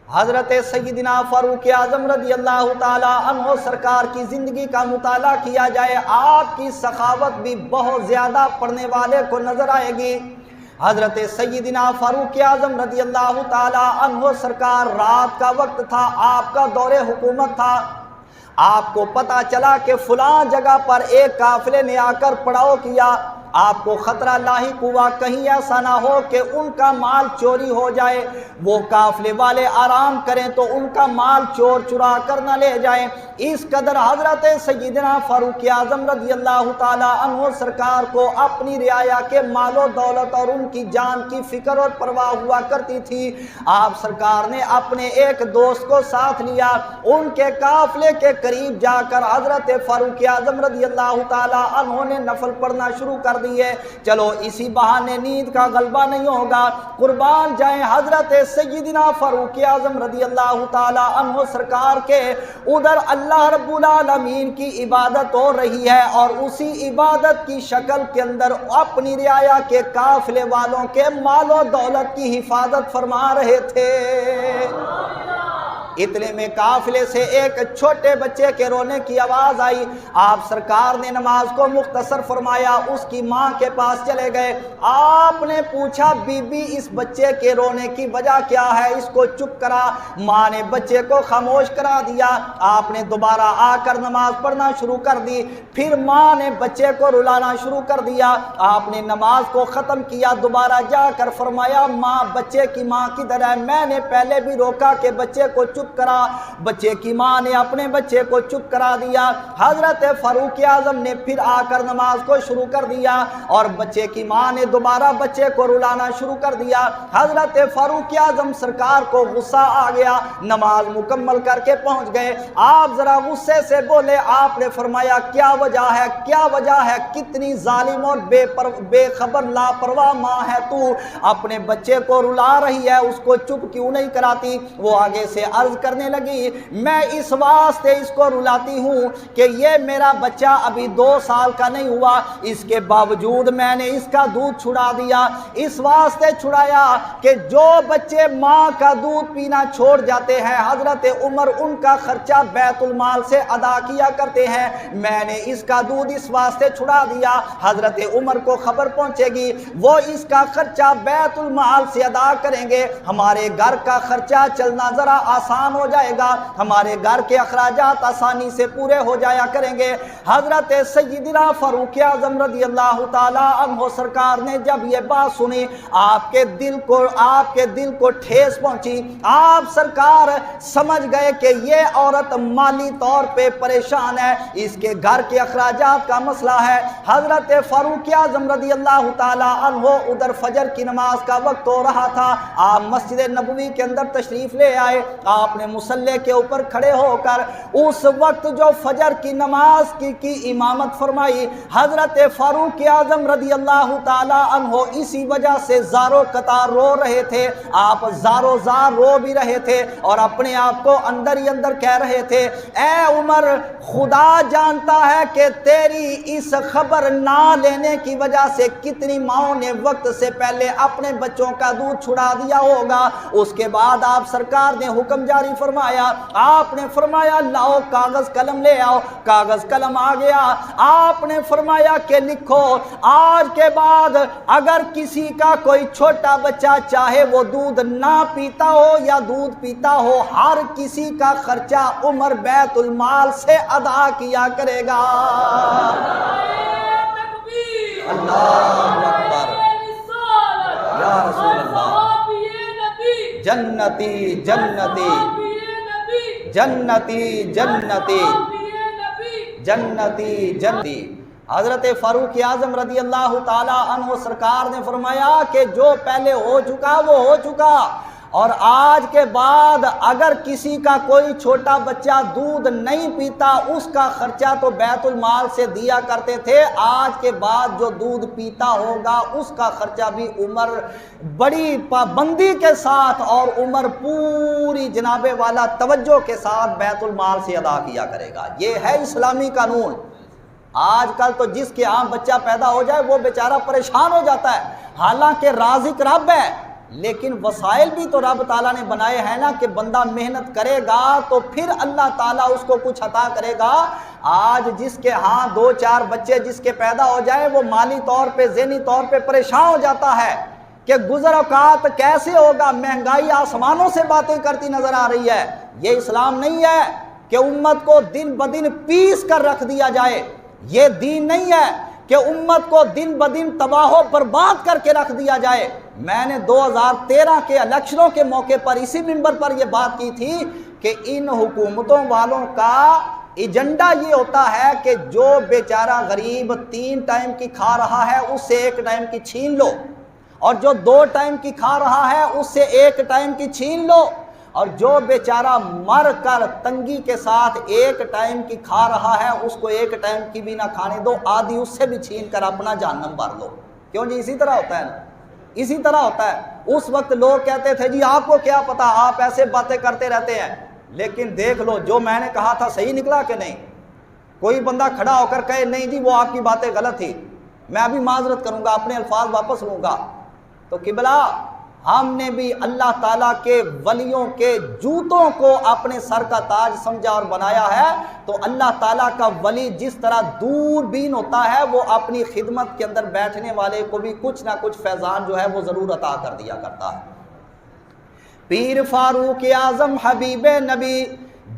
حضرت سیدنا فاروق اعظم رضی اللہ تعالی عنہ سرکار کی زندگی کا مطالعہ کیا جائے، آپ کی سخاوت بھی بہت زیادہ پڑھنے والے کو نظر آئے گی۔ حضرت سیدنا فاروق اعظم رضی اللہ تعالی عنہ سرکار، رات کا وقت تھا، آپ کا دور حکومت تھا، آپ کو پتہ چلا کہ فلاں جگہ پر ایک قافلے نے آ کر پڑاؤ کیا، آپ کو خطرہ لاحق ہوا کہیں ایسا نہ ہو کہ ان کا مال چوری ہو جائے، وہ قافلے والے آرام کریں تو ان کا مال چور چرا کر نہ لے جائیں۔ اس قدر حضرت سیدنا فاروق اعظم رضی اللہ تعالی عنہ سرکار کو اپنی رعایا کے مال و دولت اور ان کی جان کی فکر اور پرواہ ہوا کرتی تھی۔ آپ سرکار نے اپنے ایک دوست کو ساتھ لیا، ان کے قافلے کے قریب جا کر حضرت فاروق اعظم رضی اللہ تعالی عنہ نے نفل پڑھنا شروع کر دیے۔ چلو اسی بہانے نیند کا غلبہ نہیں ہوگا، قربان جائیں حضرت سیدنا فاروق اعظم رضی اللہ تعالی عنہ سرکار کے ادھر اللہ رب العالمین کی عبادت ہو رہی ہے، اور اسی عبادت کی شکل کے اندر اپنی رعایا کے قافلے والوں کے مال و دولت کی حفاظت فرما رہے تھے۔ اتنے میں قافلے سے ایک چھوٹے بچے کے رونے کی آواز آئی، آپ سرکار نے نماز کو مختصر فرمایا، اس کی ماں کے پاس چلے گئے، آپ نے پوچھا بی بی اس بچے کے رونے کی وجہ کیا ہے، اس کو چپ کرا۔ ماں نے بچے کو خاموش کرا دیا، آپ نے دوبارہ آ کر نماز پڑھنا شروع کر دی، پھر ماں نے بچے کو رلانا شروع کر دیا، آپ نے نماز کو ختم کیا، دوبارہ جا کر فرمایا ماں بچے کی ماں کدھر ہے، میں نے پہلے بھی روکا کہ بچے کو چپ کرا، بچے کی ماں نے اپنے بچے کو چپ کرا دیا۔ حضرت فاروق اعظم نے پھر آ کر نماز کو شروع کر دیا اور بچے کی ماں نے دوبارہ بچے کو رلانا شروع کر دیا۔ حضرت فاروق اعظم سرکار کو غصہ آ گیا، نماز مکمل کر کے پہنچ گئے، آپ ذرا غصے سے بولے، آپ نے فرمایا کیا وجہ ہے، کیا وجہ ہے، کتنی ظالم اور بے خبر لاپرواہ ماں ہے تو، اپنے بچے کو رلا رہی ہے، اس کو چپ کیوں نہیں کراتی؟ وہ آگے سے عرض کرنے لگی، میں اس واسطے اس کو رلاتی ہوں کہ یہ میرا بچہ ابھی 2 سال کا نہیں ہوا، اس کے باوجود میں نے اس کا دودھ چھڑا دیا، اس واسطے چھڑایا کہ جو بچے ماں کا دودھ پینا چھوڑ جاتے ہیں، حضرت عمر ان کا خرچہ بیت المال سے ادا کیا کرتے ہیں، میں نے اس کا دودھ اس واسطے چھڑا دیا، حضرت عمر کو خبر پہنچے گی، وہ اس کا خرچہ بیت المال سے ادا کریں گے، ہمارے گھر کا خرچہ چلنا ذرا آسان ہو جائے گا، ہمارے گھر کے اخراجات آسانی سے پورے ہو جایا کریں گے۔ حضرت سیدنا فاروق اعظم رضی اللہ تعالی عنہ سرکار نے جب یہ بات سنی، آپ کے دل کو ٹھیس پہنچی، آپ سرکار سمجھ گئے کہ یہ عورت مالی طور پہ پریشان ہے، اس کے گھر کے اخراجات کا مسئلہ ہے۔ حضرت فاروق اعظم رضی اللہ تعالی عنہ ادھر فجر کی نماز کا وقت ہو رہا تھا، آپ مسجد نبوی کے اندر تشریف لے آئے، آپ نے مصلی کے اوپر کھڑے ہو کر اس وقت جو فجر کی نماز کی امامت فرمائی، حضرت فاروق اعظم رضی اللہ تعالی عنہ اسی وجہ سے زارو قطار رو رہے تھے، آپ زارو زار رو بھی رہے تھے اور اپنے آپ کو اندر ہی اندر کہہ رہے تھے، اے عمر خدا جانتا ہے کہ تیری اس خبر نہ لینے کی وجہ سے کتنی ماؤں نے وقت سے پہلے اپنے بچوں کا دودھ چھڑا دیا ہوگا۔ اس کے بعد آپ سرکار نے حکم جاری فرمایا، آپ نے فرمایا لاؤ کاغذ قلم لے آؤ، کاغذ قلم آ گیا، آپ نے فرمایا کہ لکھو آج کے بعد اگر کسی کا کوئی چھوٹا بچہ چاہے وہ دودھ نہ پیتا ہو یا دودھ پیتا ہو، ہر کسی کا خرچہ عمر بیت المال سے ادا کیا کرے گا۔ اللہ اکبر، یا رسول اللہ، جنتی جنتی جنتی جنتی جنتی جنتی۔ حضرت فاروق اعظم رضی اللہ تعالی عنہ سرکار نے فرمایا کہ جو پہلے ہو چکا وہ ہو چکا، اور آج کے بعد اگر کسی کا کوئی چھوٹا بچہ دودھ نہیں پیتا، اس کا خرچہ تو بیت المال سے دیا کرتے تھے، آج کے بعد جو دودھ پیتا ہوگا اس کا خرچہ بھی عمر بڑی پابندی کے ساتھ اور عمر پوری جناب والا توجہ کے ساتھ بیت المال سے ادا کیا کرے گا۔ یہ ہے اسلامی قانون۔ آج کل تو جس کے ہاں بچہ پیدا ہو جائے وہ بیچارہ پریشان ہو جاتا ہے، حالانکہ رازق رب ہے، لیکن وسائل بھی تو رب تعالیٰ نے بنائے ہیں نا کہ بندہ محنت کرے گا تو پھر اللہ تعالیٰ اس کو کچھ عطا کرے گا۔ آج جس کے ہاں 2-4 بچے جس کے پیدا ہو جائے وہ مالی طور پہ ذہنی طور پہ پریشان ہو جاتا ہے کہ گزر اوقات کیسے ہوگا، مہنگائی آسمانوں سے باتیں کرتی نظر آ رہی ہے۔ یہ اسلام نہیں ہے کہ امت کو دن بدن پیس کر رکھ دیا جائے، یہ دین نہیں ہے کہ امت کو دن بدن تباہ و برباد کر کے رکھ دیا جائے۔ میں نے 2013 کے الیکشنوں کے موقع پر اسی منبر پر یہ بات کی تھی کہ ان حکومتوں والوں کا ایجنڈا یہ ہوتا ہے کہ جو بیچارہ غریب 3 ٹائم کی کھا رہا ہے اس سے 1 ٹائم کی چھین لو، اور جو 2 ٹائم کی کھا رہا ہے اس سے 1 ٹائم کی چھین لو، اور جو بیچارہ مر کر تنگی کے ساتھ 1 ٹائم کی کھا رہا ہے اس کو 1 ٹائم کی بھی نہ کھانے دو، آدھی اس سے بھی چھین کر اپنا جہنم بھر لو۔ کیوں جی؟ اسی طرح ہوتا ہے نا، اسی طرح ہوتا ہے۔ اس وقت لوگ کہتے تھے جی آپ کو کیا پتا، آپ ایسے باتیں کرتے رہتے ہیں، لیکن دیکھ لو جو میں نے کہا تھا صحیح نکلا کہ نہیں؟ کوئی بندہ کھڑا ہو کر کہے نہیں جی وہ آپ کی باتیں غلط تھی، میں ابھی معذرت کروں گا، اپنے الفاظ واپس لوں گا۔ تو قبلہ ہم نے بھی اللہ تعالیٰ کے ولیوں کے جوتوں کو اپنے سر کا تاج سمجھا اور بنایا ہے، تو اللہ تعالیٰ کا ولی جس طرح دور بین ہوتا ہے وہ اپنی خدمت کے اندر بیٹھنے والے کو بھی کچھ نہ کچھ فیضان جو ہے وہ ضرور عطا کر دیا کرتا ہے۔ پیر فاروق اعظم حبیب نبی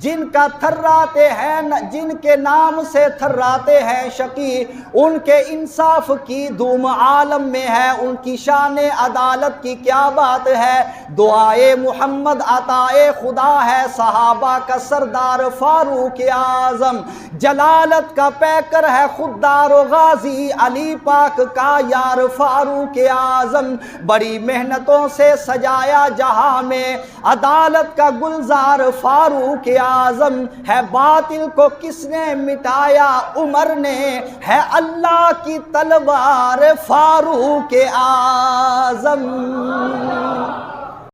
جن کا تھراتے ہیں، جن کے نام سے تھراتے ہیں شقی، ان کے انصاف کی دھوم عالم میں ہے، ان کی شان عدالت کی کیا بات ہے۔ دعائے محمد عطائے خدا ہے، صحابہ کا سردار فاروق اعظم، جلالت کا پیکر ہے خوددار و غازی، علی پاک کا یار فاروق اعظم، بڑی محنتوں سے سجایا جہاں میں عدالت کا گلزار فاروق اعظم ہے، باطل کو کس نے مٹایا عمر نے، ہے اللہ کی تلوار فاروق اعظم۔